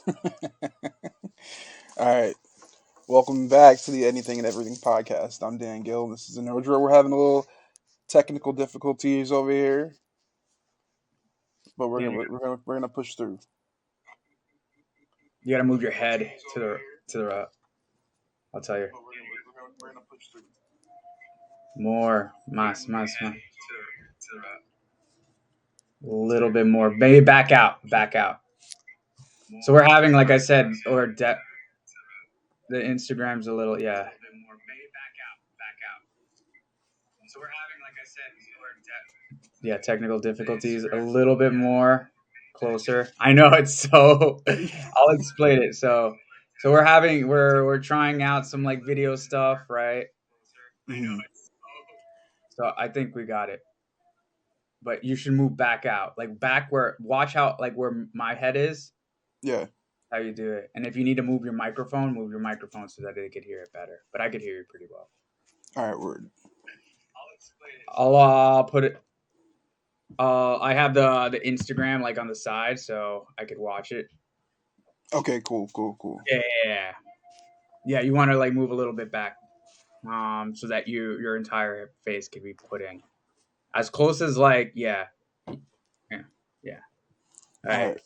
All right. Welcome back to the Anything and Everything podcast. I'm Dan Gill, and this is Anodra. We're having a little technical difficulties over here, but Dan, we're gonna push through. you gotta move your head to the right. I'll tell you. We're gonna push through. More, mas. A little bit more. Maybe back out. So we're having, like I said, the Instagram's a little, yeah. So we're having, like I said, yeah, technical difficulties. A little bit more closer. I know it's so. I'll explain it. So we're trying out some like video stuff, right? Mhm. So I think we got it. But you should move back out, like back where. Watch out, like where my head is. Yeah. How you do it, and if you need to move your microphone so that they could hear it better. But I could hear you pretty well. All right. Word. I'll put it. I have the Instagram like on the side, so I could watch it. Okay. Cool. Yeah. You want to like move a little bit back, so that your entire face could be put in as close as like yeah. All All right. right.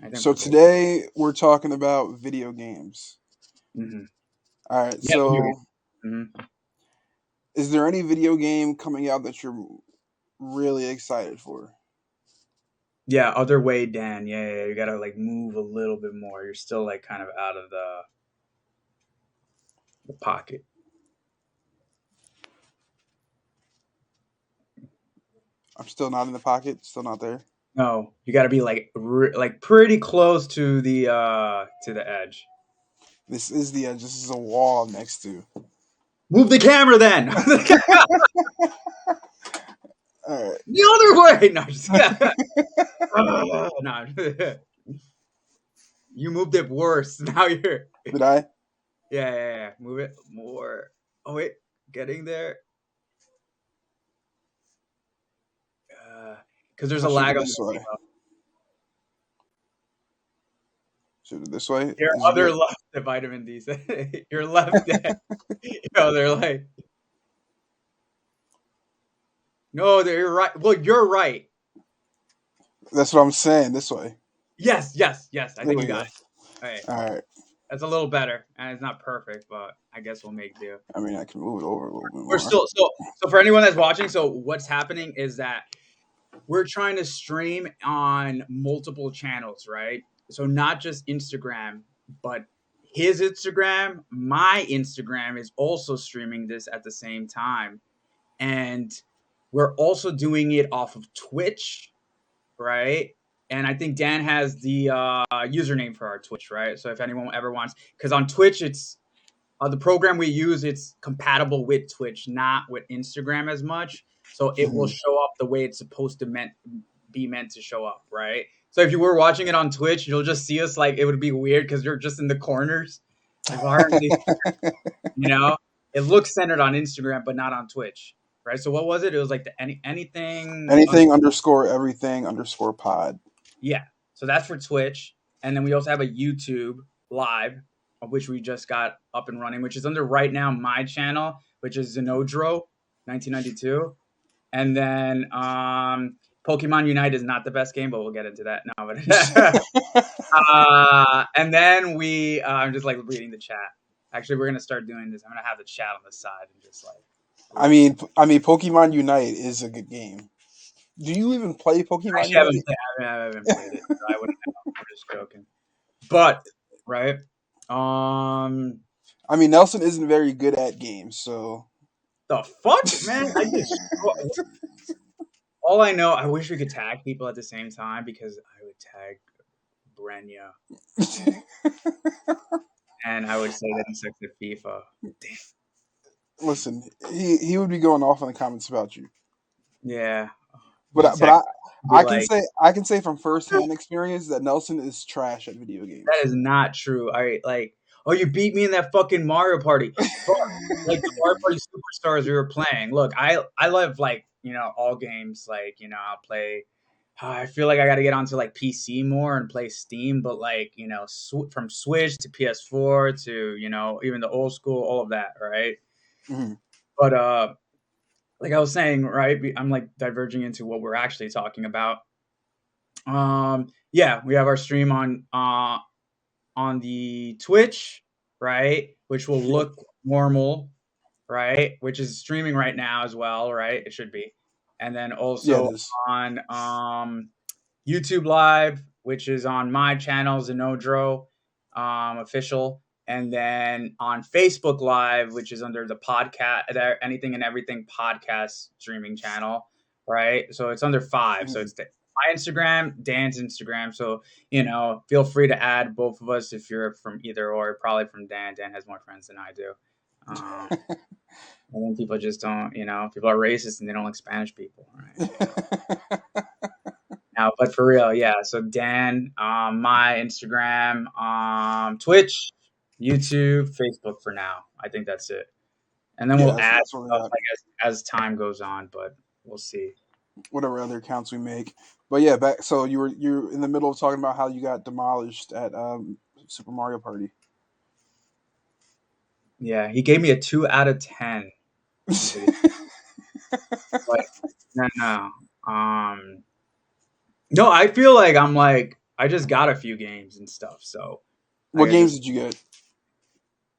I think So we're good. today we're talking about video games. Mm-hmm. All right. Yeah. So, Mm-hmm. is there any video game coming out that you're really excited for? Yeah, other way, Dan. Yeah. You gotta like move a little bit more. You're still like kind of out of the pocket. I'm still not in the pocket. Still not there. No, you gotta be like like pretty close to the edge. This is the edge. This is a wall next to. Move the camera then. All right. The other way. No, just no. You moved it worse. Now you're. Did I? Yeah. Move it more. Oh wait, getting there. Because there's a Push it lag on this the way. video. Shoot it this way. Your Is it other good? left, the vitamin D. Your left. They're like. No, you're right. Well, you're right. That's what I'm saying. This way. Yes. I There think we you got go. it. All right. All right. That's a little better, and it's not perfect, but I guess we'll make do. I mean, I can move it over a little bit We're more. still so for anyone that's watching. So what's happening is that we're trying to stream on multiple channels, right? So not just Instagram, but his Instagram, my Instagram is also streaming this at the same time, and we're also doing it off of Twitch, right? And I think Dan has the username for our Twitch, right? So if anyone ever wants, because on Twitch it's the program we use, it's compatible with Twitch, not with Instagram as much. So it will Mhm. show up the way it's supposed to be meant to show up, right? So if you were watching it on Twitch, you'll just see us like it would be weird because you're just in the corners, like why aren't they? You know, it looks centered on Instagram, but not on Twitch, right? So what was it? It was like the anything. Anything underscore everything underscore pod. Yeah. So that's for Twitch. And then we also have a YouTube live, of which we just got up and running, which is under right now my channel, which is Zenodro 1992. And then Pokemon Unite is not the best game, but we'll get into that now. And then I'm just like reading the chat. Actually, we're gonna start doing this. I'm gonna have the chat on the side and just like. I mean, Pokemon Unite is a good game. Do you even play Pokemon Actually, Unite? I haven't played it. So I wouldn't know. I'm just joking. But right. I mean, Nelson isn't very good at games, so. The fuck, man! All I know, I wish we could tag people at the same time because I would tag Brenya and I would say that he sucks at FIFA. Listen, he would be going off in the comments about you. Yeah, But be like, I can say from firsthand experience that Nelson is trash at video games. that is not true. I like, oh, you beat me in that fucking Mario Party. Fuck. Like the Mario Party Superstars we were playing. Look, I love like all games. Like I'll play I feel like I got to get onto like PC more and play Steam, but like, from Switch to PS4 to, even the old school, all of that, right? Mhm. But like I was saying, right, I'm like diverging into what we're actually talking about. Yeah, we have our stream on the Twitch, right, which will Yep. look normal, right, which is streaming right now as well, right? It should be. And then Yeah, it also is. on YouTube Live, which is on my channel, Zenodro official, and then on Facebook Live, which is under the podcast, anything and everything podcast streaming channel, right? So it's under five. So Mhm. it's my Instagram, Dan's Instagram. So feel free to add both of us if you're from either or. Probably from Dan. Dan has more friends than I do. And then people just don't, people are racist and they don't like Spanish people, right? Now, but for real, yeah. So Dan, my Instagram, Twitch, YouTube, Facebook for now. I think that's it. And then Yeah, we'll add that's what we stuff, got. I guess, as time goes on, but we'll see. Whatever other accounts we make. But yeah, back. So you're in the middle of talking about how you got demolished at Super Mario Party. Yeah, he gave me a 2 out of 10. But no. No, I feel like I just got a few games and stuff, so What I games just did you get?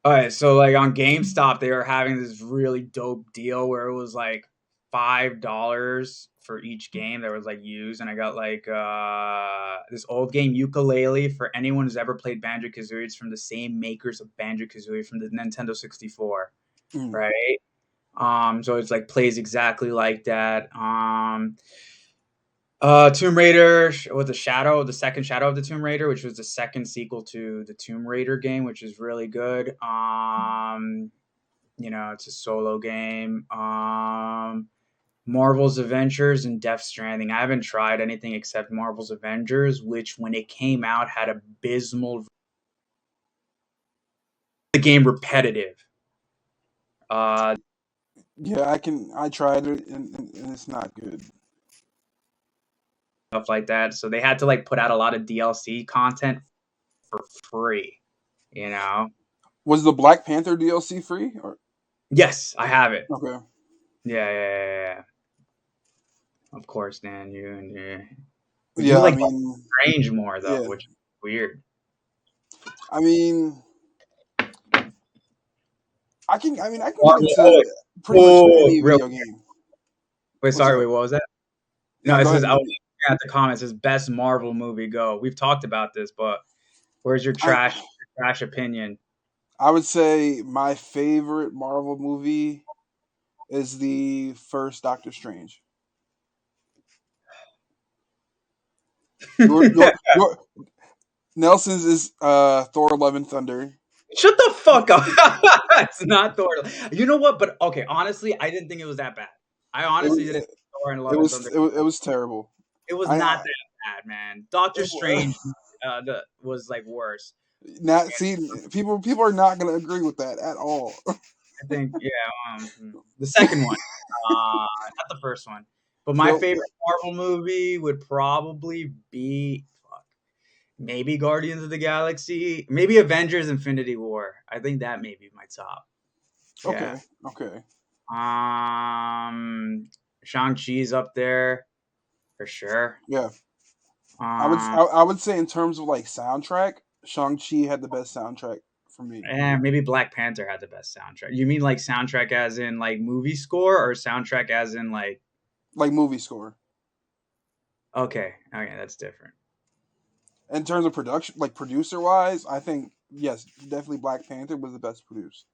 all right, so like on GameStop, they were having this really dope deal where it was like $5 for each game that was like used, and I got like this old game Ukulele for anyone who's ever played Banjo Kazooie. It's from the same makers of Banjo Kazooie from the Nintendo 64, Mm. right? So it's like plays exactly like that. Tomb Raider with the second Shadow of the Tomb Raider, which was the second sequel to the Tomb Raider game, which is really good. It's a solo game. Marvel's Avengers and Death Stranding. I haven't tried anything except Marvel's Avengers, which when it came out had abysmal the game repetitive. Uh, Yeah, I tried it and it's not good. Stuff like that. So they had to like put out a lot of DLC content for free, you know. Was the Black Panther DLC free? Or Yes, I have it. okay. Yeah. Of course, Dan. You Yeah, I like mean, Strange more though, yeah. which is weird. I mean, I can get Marvel. into pretty much any Real. video game. Wait, What's sorry. up? Wait, what was that? No, No, it go says ahead. I was looking at the comments. It says best Marvel movie. Go. We've talked about this, but where's your I trash opinion? I would say my favorite Marvel movie is the first Doctor Strange. Your Nelson's is Thor: Love and Thunder. Shut the fuck up. It's not Thor. You know what? But okay, honestly, I didn't think it was that bad. I It honestly was didn't think Thor and it Love and was Thunder. it was terrible. It was I not that bad, man. Doctor it, Strange was like worse. not see people are not going to agree with that at all. I think, yeah, the second one, not the first one. But my Nope. favorite Marvel movie would probably be maybe Guardians of the Galaxy, maybe Avengers: Infinity War. I think that may be my top. Yeah. Okay. Shang-Chi's up there for sure. Yeah. Um, I would say in terms of like soundtrack, Shang-Chi had the best soundtrack for me. and maybe Black Panther had the best soundtrack. You mean like soundtrack as in like movie score or soundtrack as in like Like movie score. okay, that's different. In terms of production, like producer wise, I think yes, definitely Black Panther was the best produced.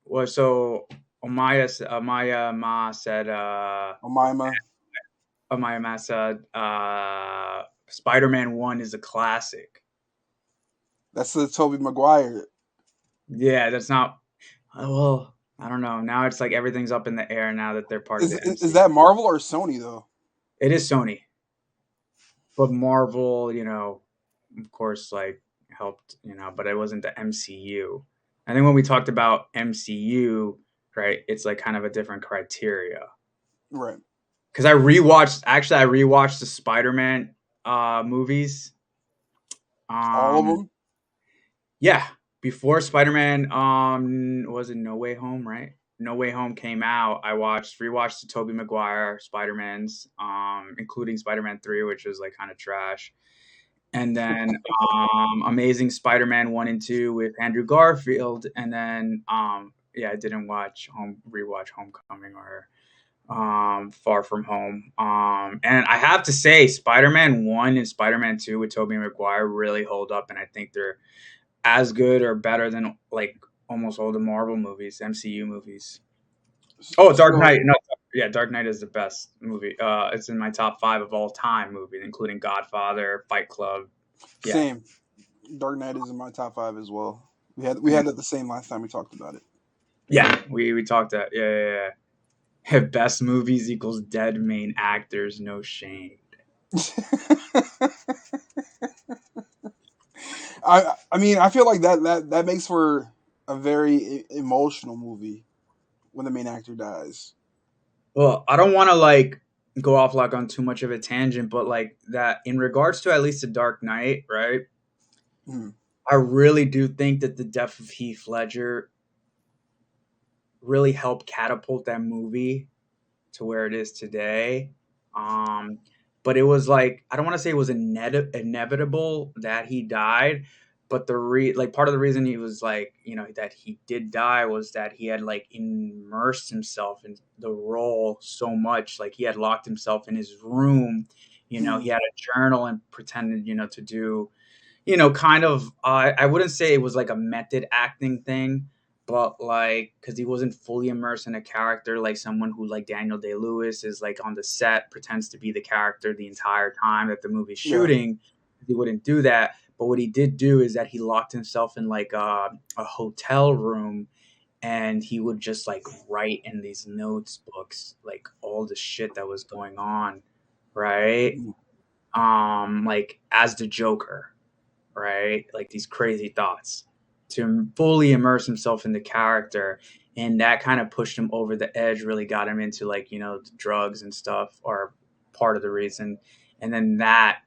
Well, so Amaya Ma said Omaima, Amaya Ma said Spider-Man 1 is a classic. that's the Tobey Maguire. Yeah, that's not well, I don't know. Now it's like everything's up in the air now that they're part of the Is MC. that Marvel or Sony though? It is Sony. But Marvel, of course, like helped, but it wasn't the MCU. I think when we talked about MCU, right, it's like kind of a different criteria. Right. because I rewatched the Spider-Man movies. All of Um, them. yeah, before Spider-Man, was it No Way Home, right? No Way Home came out. I rewatched the Tobey Maguire Spider-Mans, including Spider-Man 3, which was like kind of trash. And then Amazing Spider-Man 1 and 2 with Andrew Garfield. And then yeah, I didn't rewatch Homecoming or Far From Home. And I have to say, Spider-Man 1 and Spider-Man 2 with Tobey Maguire really hold up, and I think they're as good or better than like almost all the Marvel movies, MCU movies. Oh, Dark So Knight. No, yeah, Dark Knight is the best movie. It's in my top 5 of all time movies, including Godfather, Fight Club. Yeah. same. Dark Knight is in my top 5 as well. We had that the same last time we talked about it. Yeah, we talked that. Yeah. Best movies equals dead main actors, no shame. I mean, I feel like that makes for a very emotional movie when the main actor dies. Well, I don't want to like go off like on too much of a tangent, but like that in regards to at least the Dark Knight, right? Hmm. I really do think that the death of Heath Ledger really helped catapult that movie to where it is today. Um, but it was like I don't want to say it was inevitable that he died, but like part of the reason he was like that he did die was that he had like immersed himself in the role so much, like he had locked himself in his room. He Hmm. had a journal and pretended to do kind of, I wouldn't say it was like a method acting thing, but like, because he wasn't fully immersed in a character, like someone who, like Daniel Day Lewis, is like on the set, pretends to be the character the entire time that the movie's Yeah. shooting. He wouldn't do that. But what he did do is that he locked himself in like a hotel room, and he would just like write in these notes books, like all the shit that was going on, right? Hmm. Like as the Joker, right? Like these crazy thoughts to fully immerse himself in the character. And that kind of pushed him over the edge, really got him into like, drugs and stuff, or part of the reason. And then that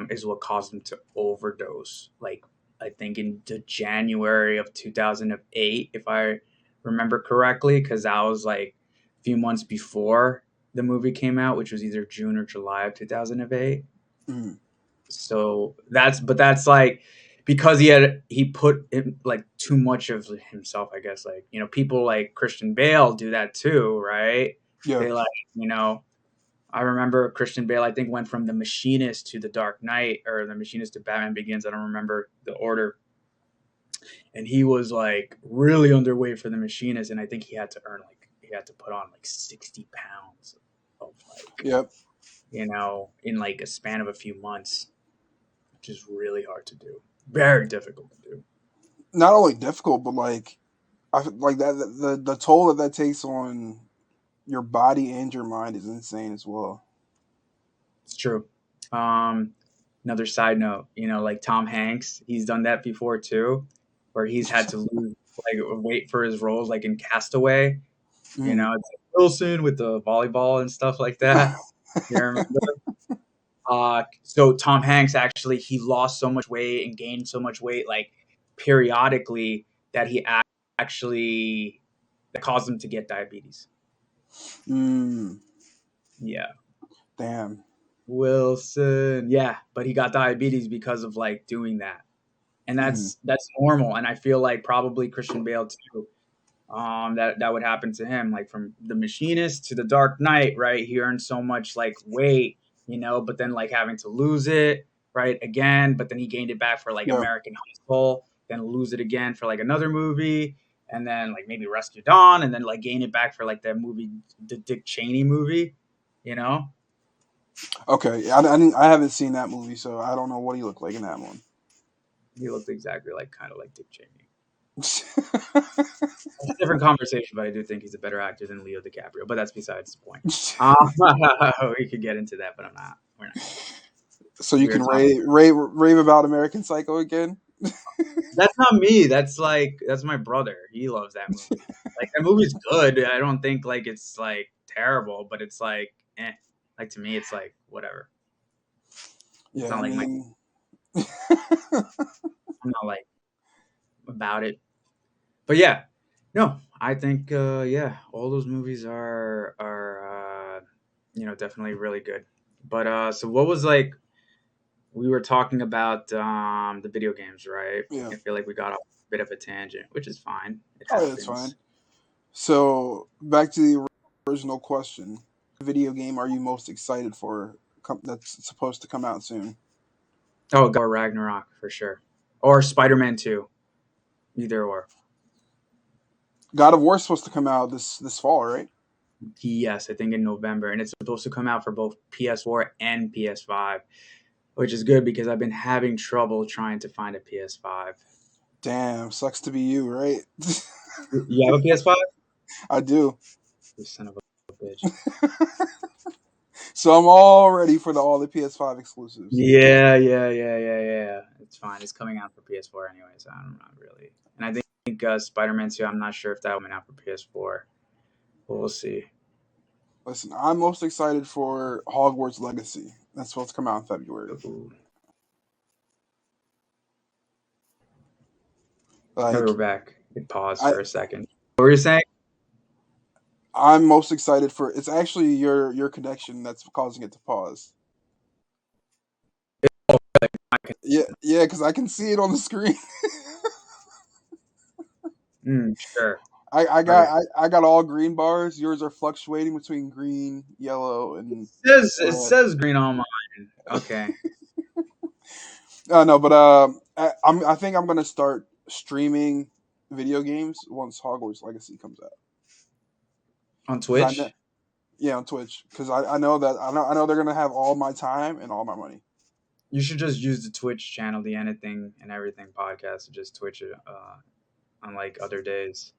is what caused him to overdose. Like, I think in the January of 2008, if I remember correctly, because that was like a few months before the movie came out, which was either June or July of 2008. Hmm. So that's like because he put in like too much of himself, I guess. Like, people like Christian Bale do that too, right? Yeah. They like, you know, I remember Christian Bale, I think, went from The Machinist to The Dark Knight, or The Machinist to Batman Begins. I don't remember the order. And he was like really underweight for The Machinist, and I think he had to put on like 60 pounds of like, Yep. in like a span of a few months, which is really hard to do. Very difficult to do. Not only difficult, but like like that the toll that takes on your body and your mind is insane as well. It's true. Um, Another side note, like Tom Hanks, he's done that before too, where he's had to lose like wait for his roles, like in Castaway. Mm. It's like Wilson with the volleyball and stuff like that. You remember? So Tom Hanks actually he lost so much weight and gained so much weight like periodically that actually that caused him to get diabetes. Mm. Yeah. Damn. Wilson. Yeah, but he got diabetes because of like doing that. And Mm. that's normal, and I feel like probably Christian Bale too. That would happen to him, like from The Machinist to The Dark Knight, right? He earned so much like weight, but then like having to lose it, right, again, but then he gained it back for like Yeah. American Hustle, then lose it again for like another movie, and then like maybe Rescue Dawn, and then like gain it back for like that movie, the Dick Cheney movie, you know? Okay. I haven't seen that movie, so I don't know what he looked like in that one. He looked exactly like kind of like Dick Cheney. It's a different conversation, but I do think he's a better actor than Leo DiCaprio. But that's besides the point. We could get into that, but I'm not. We're not. So you We are can talking. rave about American Psycho again? That's not me. That's my brother. He loves that movie. Like that movie's good. I don't think like it's like terrible, but it's like eh. Like to me, it's like whatever. It's Yeah, not I like mean, I'm not like about it. But yeah, no, I think yeah, all those movies are definitely really good. But so what was like we were talking about the video games, right? yeah. I feel like we got off a bit of a tangent, which is fine. It Oh, yeah, it's fine. happens. So back to the original question: video game are you most excited for? That's supposed to come out soon. Oh, God, or Ragnarok for sure, or Spider-Man 2, either or. God of War is supposed to come out this fall, right? Yes, I think in November, and it's supposed to come out for both PS4 and PS5, which is good because I've been having trouble trying to find a PS5. Damn, sucks to be you, right? You have a PS5? I do. You son of a bitch. So I'm all ready for all the PS5 exclusives. Yeah. It's fine. It's coming out for PS4 anyways. I'm not really. And I think Spider-Man 2, I'm not sure if that will come out for PS4. But we'll see. Listen, I'm most excited for Hogwarts Legacy. That's supposed to come out in February. Ooh. Oh, we're Like, back. It paused I for a second. What were you saying? I'm most excited for. It's actually your connection that's causing it to pause. Yeah, yeah, because I can see it on the screen. Sure. I got Okay. I got all green bars. Yours are fluctuating between green, yellow, and It red. says green on mine. Okay. No, but I think I'm gonna start streaming video games once Hogwarts Legacy comes out. On Because I know, Twitch, yeah, on Twitch. Because I know that I know they're gonna have all my time and all my money. you should just use the Twitch channel, the Anything and Everything podcast, and just Twitch it on like other days.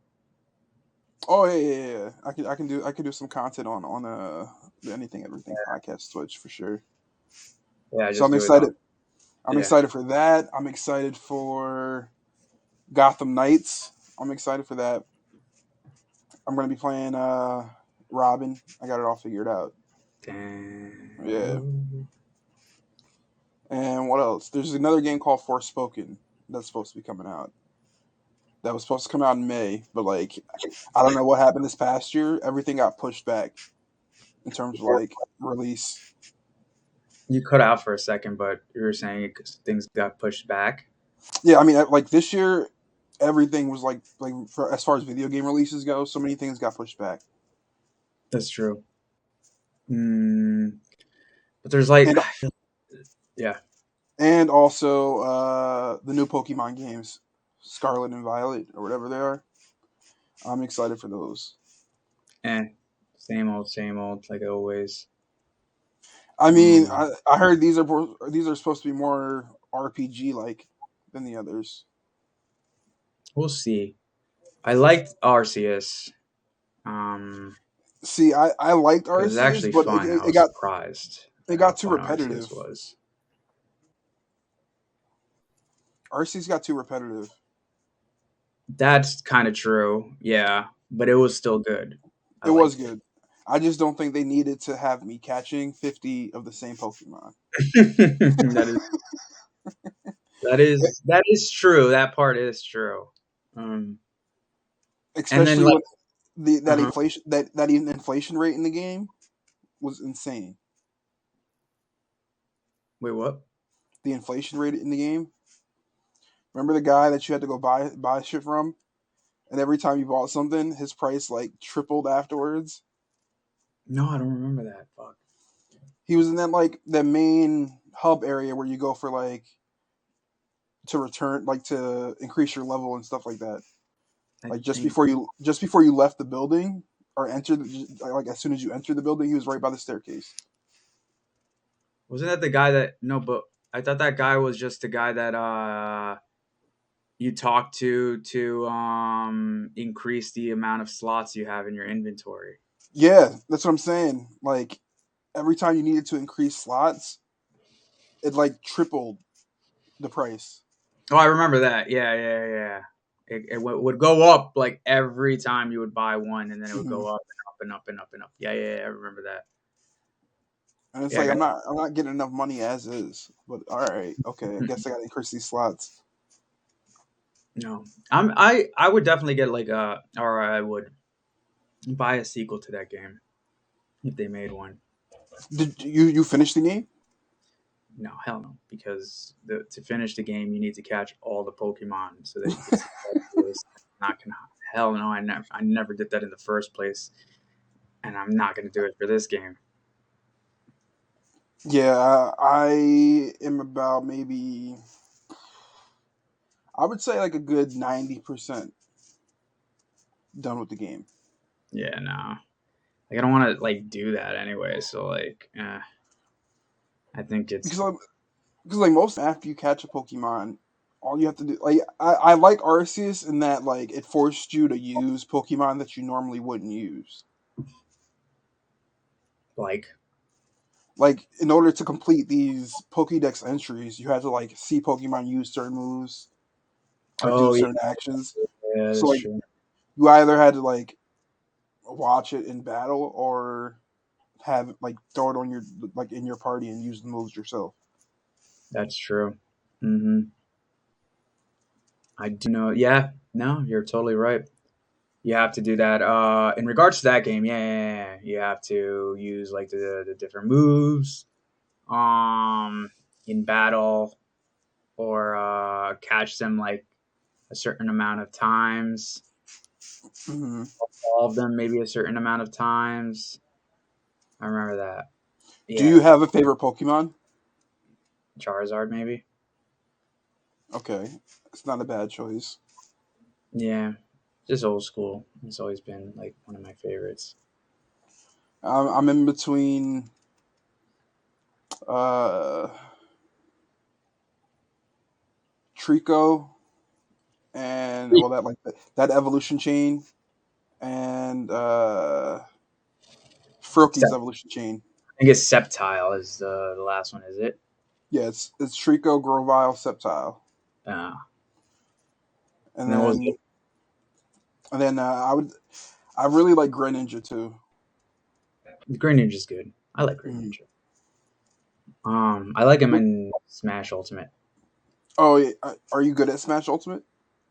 Oh yeah. I can do some content on the Anything Everything podcast Twitch for sure. Yeah, So just I'm do it on. excited. I'm Yeah. excited for that. I'm excited for Gotham Knights. I'm excited for that. I'm gonna be playing Robin. I got it all figured out. Yeah. Damn. And what else? There's another game called Forspoken that's supposed to be coming out. That was supposed to come out in May, but like I don't know what happened this past year. Everything got pushed back in terms of like release. You cut out for a second, but you were saying things got pushed back. Yeah, I mean, like this year, everything was like for as far as video game releases go, so many things got pushed back. That's true. Mm, but there's like, And yeah, and also the new Pokemon games, Scarlet and Violet or whatever they are. I'm excited for those. eh, same old, like always. I mean, Um, I heard these are supposed to be more RPG like than the others. we'll see. I liked Arceus. Um, See, I liked it was Arceus, actually but fun. I it was got surprised it at how got too fun Arceus repetitive. was. Arceus got too repetitive. That's kind of true, yeah, but it was still good. I It was liked it. good. I just don't think they needed to have me catching 50 of the same Pokemon. that is that is true. That part is true. Um, and then Especially like, when the that uh-huh. inflation that inflation rate in the game was insane. Wait, what? The inflation rate in the game. Remember the guy that you had to go buy shit from, and every time you bought something, his price like tripled afterwards. No, I don't remember that. Fuck. He was in that like the main hub area where you go for like to return like to increase your level and stuff like that. I Like think just before you left the building or entered like as soon as you entered the building, he was right by the staircase. wasn't that the guy that no, but I thought that guy was just the guy that you talk to increase the amount of slots you have in your inventory. Yeah, that's what I'm saying. Like every time you needed to increase slots, it like tripled the price. Oh, I remember that. Yeah, yeah, yeah. Would go up like every time you would buy one, and then it would Hmm. go up and up and up and up and up. Yeah, yeah, yeah, I remember that. And it's Yeah, I like got. I'm not getting enough money as is. But all right, okay, I guess I got to increase these slots. No, I would definitely get like a, or I would buy a sequel to that game if they made one. Did you finish the game? No, hell no, because to finish the game, you need to catch all the Pokemon so that you can see all the race. Not gonna. Hell no, I never did that in the first place, and I'm not gonna do it for this game. Yeah, I am about maybe I would say like a good 90% done with the game. Yeah, no, like I don't want to like do that anyway. So like, I think Because it's like, because like most after you catch a Pokemon, all you have to do like I like Arceus in that like it forced you to use Pokemon that you normally wouldn't use. like, Like in order to complete these Pokédex entries, you had to like see Pokemon use certain moves or do oh yeah, certain actions. yeah, So that's like true. you either had to like watch it in battle or have like throw it on your like in your party and use the moves yourself. That's true. Hmm. I do know. Yeah, no, you're totally right. You have to do that. In regards to that game, yeah, yeah, yeah, you have to use like the different moves, um, in battle, or catch them like a certain amount of times. Hmm. All of them, maybe a certain amount of times. I remember that. Do Yeah, you have a favorite Pokemon? Charizard, maybe. Okay, it's not a bad choice. Yeah, just old school. It's always been like one of my favorites. I'm in between uh, Trico and well that like that evolution chain and Froakie's evolution chain. I think it's Sceptile is the last one, is it? Yeah, it's Trico, Grovyle, Sceptile, Uh, and and then what was then I really like Greninja too. Green Ninja's good. I like Green Mm. Ninja. I like him But in Smash Ultimate. oh, yeah, are you good at Smash Ultimate?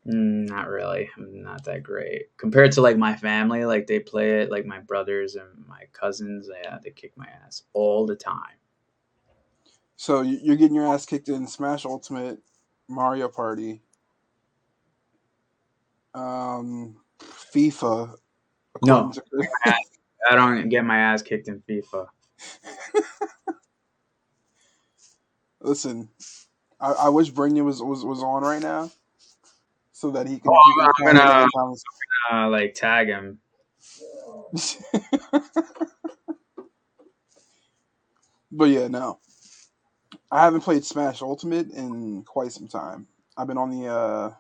Not really. I'm not that great compared to like my family. Like they play it. Like my brothers and my cousins. Yeah, they kick my ass all the time. So you're getting your ass kicked in Smash Ultimate, Mario Party, FIFA, according No, to I don't get my ass kicked in FIFA. listen. I wish Brenya was on right now so that Oh, he can I'm comment gonna on Thomas. like tag him. But yeah, no, I haven't played Smash Ultimate in quite some time. I've been on the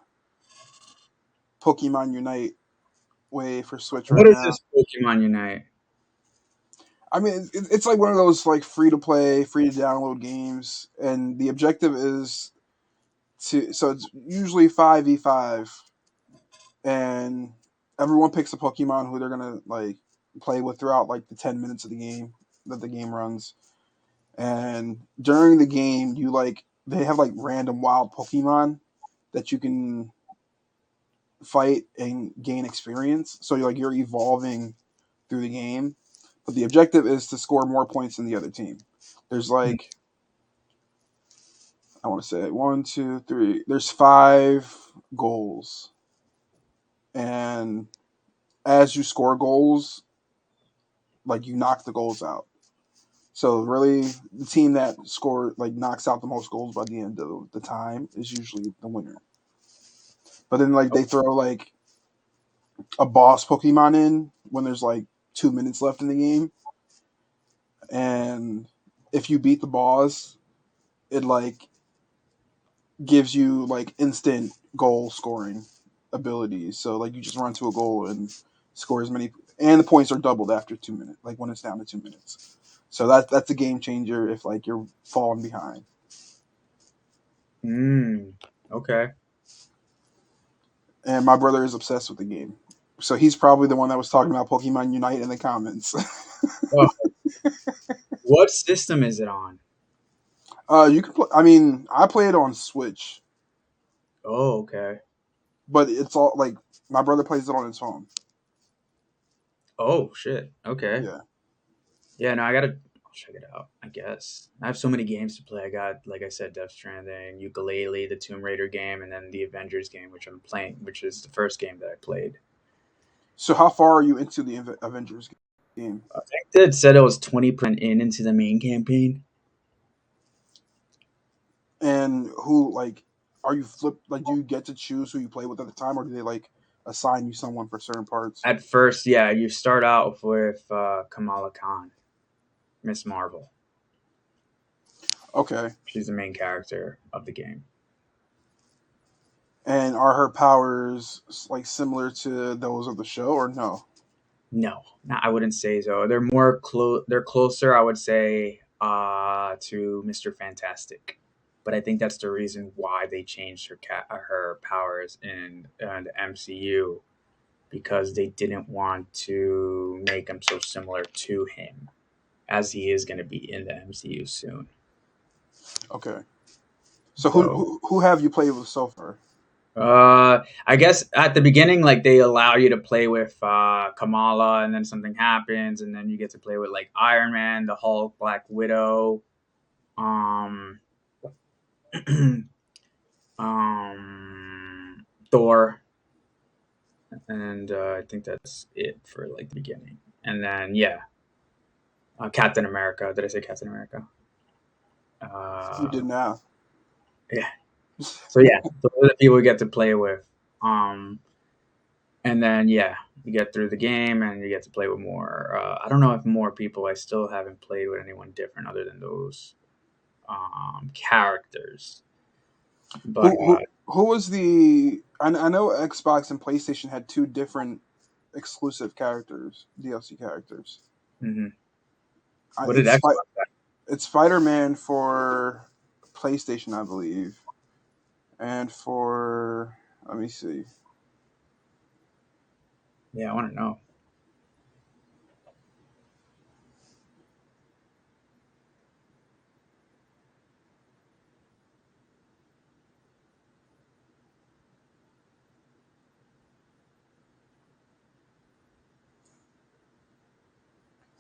Pokemon Unite way for Switch What right is now. this Pokemon Unite? I mean, it's like one of those like free to play, free to download games, and the objective is to so it's usually 5v5, and everyone picks a Pokemon who they're gonna like play with throughout like the 10 minutes of the game that the game runs. And during the game, you like they have like random wild Pokemon that you can fight and gain experience. So you're like you're evolving through the game, but the objective is to score more points than the other team. There's like I want to say one, two, three. There's five goals, and as you score goals, like you knock the goals out. So really, the team that score like knocks out the most goals by the end of the time is usually the winner. But then like they throw like a boss Pokemon in when there's like 2 minutes left in the game, and if you beat the boss, it like gives you like instant goal scoring abilities. So like you just run to a goal and score as many, and the points are doubled after 2 minutes, like when it's down to 2 minutes. So that's a game changer if like you're falling behind. Mm. Okay. And my brother is obsessed with the game. So he's probably the one that was talking about Pokemon Unite in the comments. Oh, what system is it on? You can play. I mean, I play it on Switch, Oh, okay. but it's all like my brother plays it on his phone. Oh shit. Okay. Yeah. Yeah, no, I'll check it out, I guess. I have so many games to play. I got, like I said, Death Stranding, Ukulele, the Tomb Raider game, and then the Avengers game, which I'm playing, which is the first game that I played. So how far are you into the Avengers game? I think that said it was 20% into the main campaign. And who like are you flip? Like, do you get to choose who you play with at the time, or do they like assign you someone for certain parts? At first, yeah, you start out with Kamala Khan, Miss Marvel. Okay. She's the main character of the game. And are her powers like similar to those of the show, or no? No, I wouldn't say so. They're more They're closer, I would say, to Mister Fantastic. But I think that's the reason why they changed her powers in the MCU, because they didn't want to make him so similar to him as he is going to be in the MCU soon. Okay. So So who have you played with so far? I guess at the beginning, like they allow you to play with Kamala, and then something happens, and then you get to play with like Iron Man, the Hulk, Black Widow, um, Thor, and I think that's it for like the beginning. And then yeah, Captain America. Did I say Captain America? You Uh, did now. yeah. So yeah, those are the people we get to play with. Um, and then yeah, you get through the game and you get to play with more. I don't know if more people. I still haven't played with anyone different other than those characters. But Who was the? I know Xbox and PlayStation had two different exclusive characters, DLC characters. mhm. I, What did it's Xbox? it's Spider Man for PlayStation, I believe, and for let me see. Yeah, I want to know.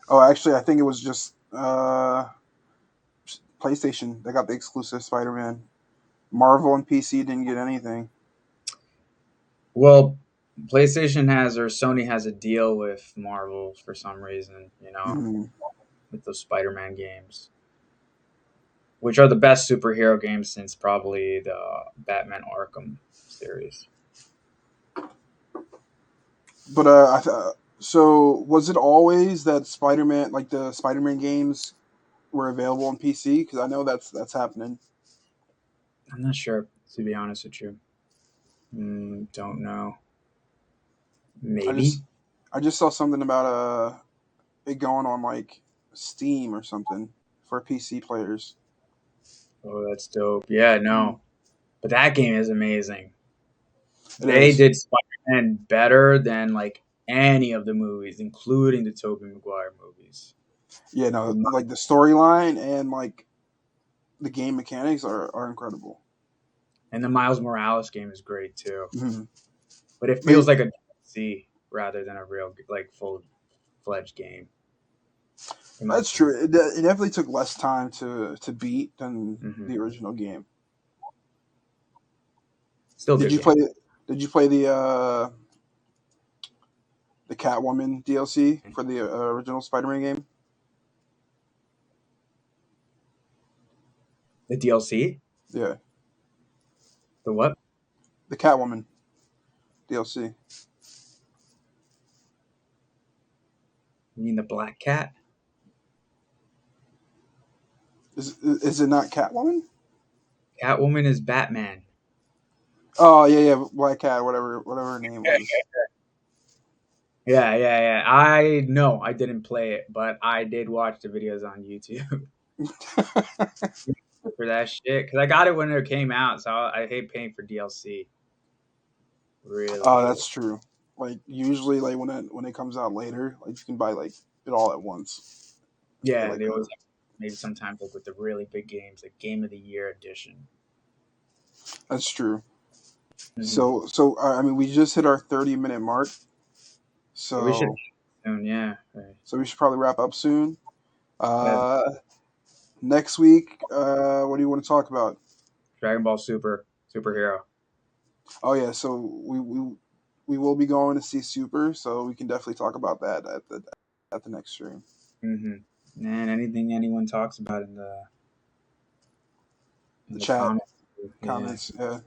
Oh, actually, I think it was just PlayStation that got the exclusive Spider Man. Marvel and PC didn't get anything. Well, PlayStation has or Sony has a deal with Marvel for some reason. Mm-hmm. With those Spider-Man games, which are the best superhero games since probably the Batman Arkham series. But so was it always that Spider Man, like the Spider Man games, were available on PC? Because I know that's happening. I'm not sure, to be honest with you. Don't know. I Maybe. just I just saw something about it going on like Steam or something for PC players. Oh, that's dope. Yeah, Mm. no. But that game is amazing. It They is. did Spider-Man better than like any of the movies, including the Tobey Maguire movies. Yeah, no, In my- like the storyline and like the game mechanics are incredible. And the Miles Morales game is great too. Mhm. But it They, feels like a DLC rather than a real like full fledged game, in my that's opinion. true. It definitely took less time to beat than Hmm. the original game. Still a Did good you game. play? Did you play the Catwoman DLC for the original Spider-Man game? The DLC? Yeah, The what? the Catwoman DLC. You mean the Black Cat? Is it not Catwoman? Catwoman is Batman. Oh yeah, yeah, Black Cat, whatever her name was. Yeah. I no, I didn't play it, but I did watch the videos on YouTube. for that shit because I got it when it came out, so I hate paying for DLC. Really Oh, hate it. that's true. Like usually, like when it comes out later, like you can buy like it all at once. Get Yeah, like they always have, maybe sometimes like with the really big games, like Game of the Year edition. that's true. Hmm. So I mean, we just hit our 30-minute mark. Yeah, we should So soon. Yeah, right. so we should probably wrap up soon. Yeah, Uh, Next week, what do you want to talk about? Dragon Ball Super superhero. Oh yeah, so we will be going to see Super, so we can definitely talk about that at the next stream. Mm-hmm. And anything anyone talks about in The the chat comments. Yeah. comments. Yeah. All All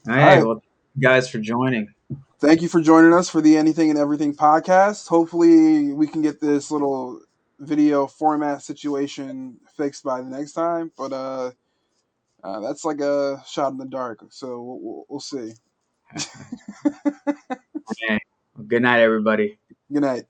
right. right. Well, thank you guys for joining. Thank you for joining us for the Anything and Everything podcast. Hopefully, we can get this little video format situation fixed by the next time. But that's like a shot in the dark. So we'll see. Okay. Well, good night, everybody. Good night.